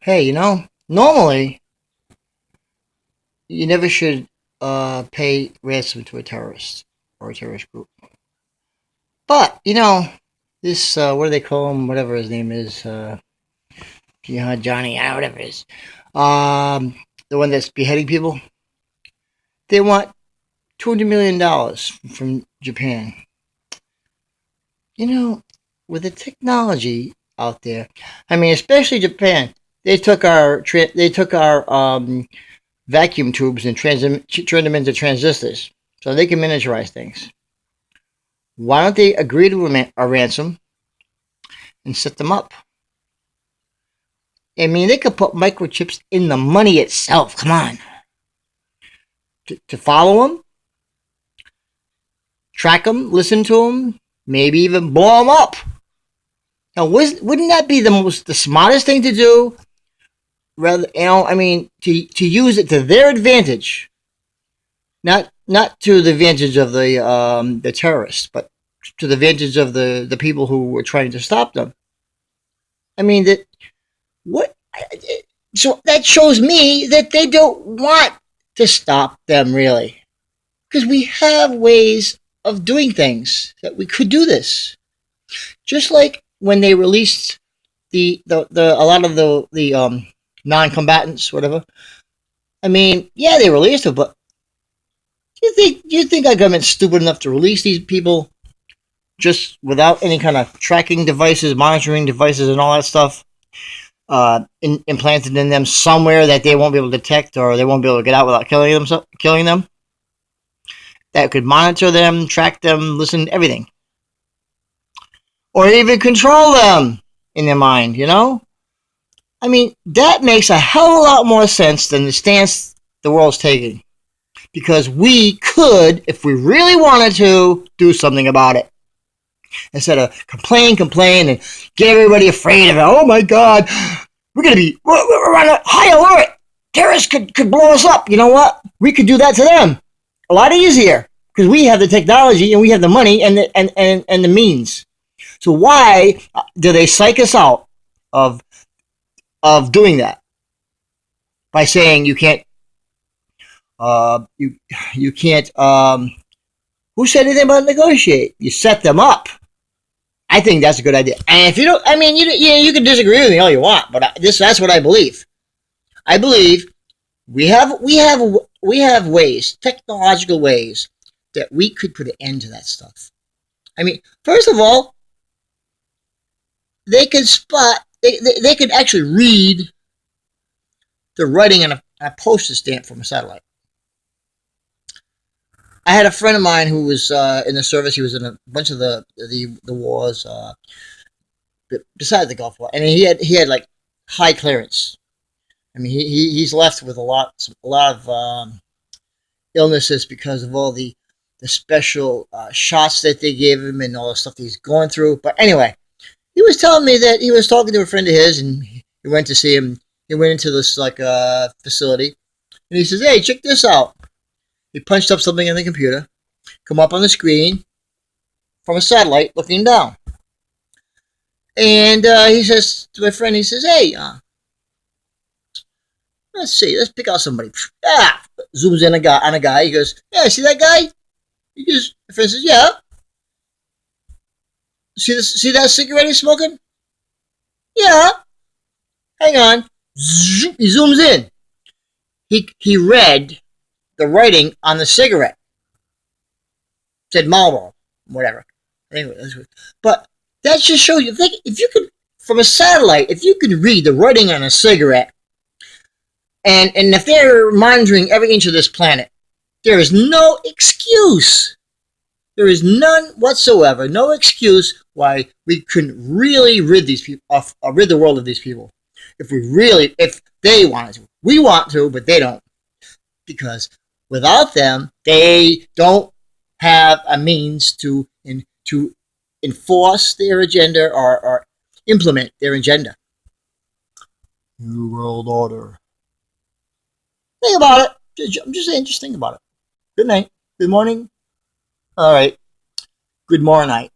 Hey, normally you never should pay ransom to a terrorist or a terrorist group. But this what do they call him? Whatever his name is, Johnny, whatever it is. Um, the one that's beheading people. They want $200 million from Japan. You know, with the technology out there, I mean, especially Japan. They took our vacuum tubes and turned them into transistors so they can miniaturize things. Why don't they agree to a ransom and set them up? I mean, they could put microchips in the money itself. Come on. To follow them, track them, listen to them, maybe even blow them up. Now, wouldn't that be the smartest thing to do? Rather, I mean, to use it to their advantage, not to the advantage of the terrorists, but to the advantage of the people who were trying to stop them. I mean that what? So that shows me that they don't want to stop them really, because we have ways of doing things that we could do this. Just like when they released the a lot of the non-combatants, whatever. I mean, yeah, they released them, but do you think our government's stupid enough to release these people just without any kind of tracking devices, monitoring devices, and all that stuff implanted in them somewhere that they won't be able to detect or they won't be able to get out without killing them? That could monitor them, track them, listen, everything, or even control them in their mind. I mean, that makes a hell of a lot more sense than the stance the world's taking. Because we could, if we really wanted to, do something about it. Instead of complain, and get everybody afraid of it. Oh my God, we're on a high alert. Terrorists could blow us up. You know what? We could do that to them a lot easier because we have the technology and we have the money and the means. So why do they psych us out of doing that by saying you can't? You can't. Who said anything about negotiate? You set them up. I think that's a good idea. And if you don't, I mean, you can disagree with me all you want, but that's what I believe. I believe we have ways, technological ways, that we could put an end to that stuff. I mean, first of all, they could spot. They could actually read the writing on a postage stamp from a satellite. I had a friend of mine who was in the service. He was in a bunch of the wars besides the Gulf War, and he had like high clearance. I mean, he's left with a lot of illnesses because of all the special shots that they gave him and all the stuff that he's going through. But anyway, he was telling me that he was talking to a friend of his, and he went to see him. He went into this facility, and he says, "Hey, check this out." He punched up something in the computer, come up on the screen from a satellite looking down. And he says to my friend, he says, "Hey, let's see, let's pick out somebody." Zooms in on a guy. He goes, "Yeah, see that guy?" My friend says, "Yeah." See that cigarette he's smoking? "Yeah." Hang on. He zooms in. He read the writing on the cigarette. It said Marlboro, whatever. Anyway, but that just shows you. If you could, from a satellite, if you could read the writing on a cigarette, and if they're monitoring every inch of this planet, there is no excuse. There is none whatsoever. No excuse why we couldn't really rid the world of these people. If they wanted to, we want to, but they don't, because without them, they don't have a means to enforce their agenda or implement their agenda. New World Order. Think about it. I'm just saying, just think about it. Good night. Good morning. All right. Good morning night.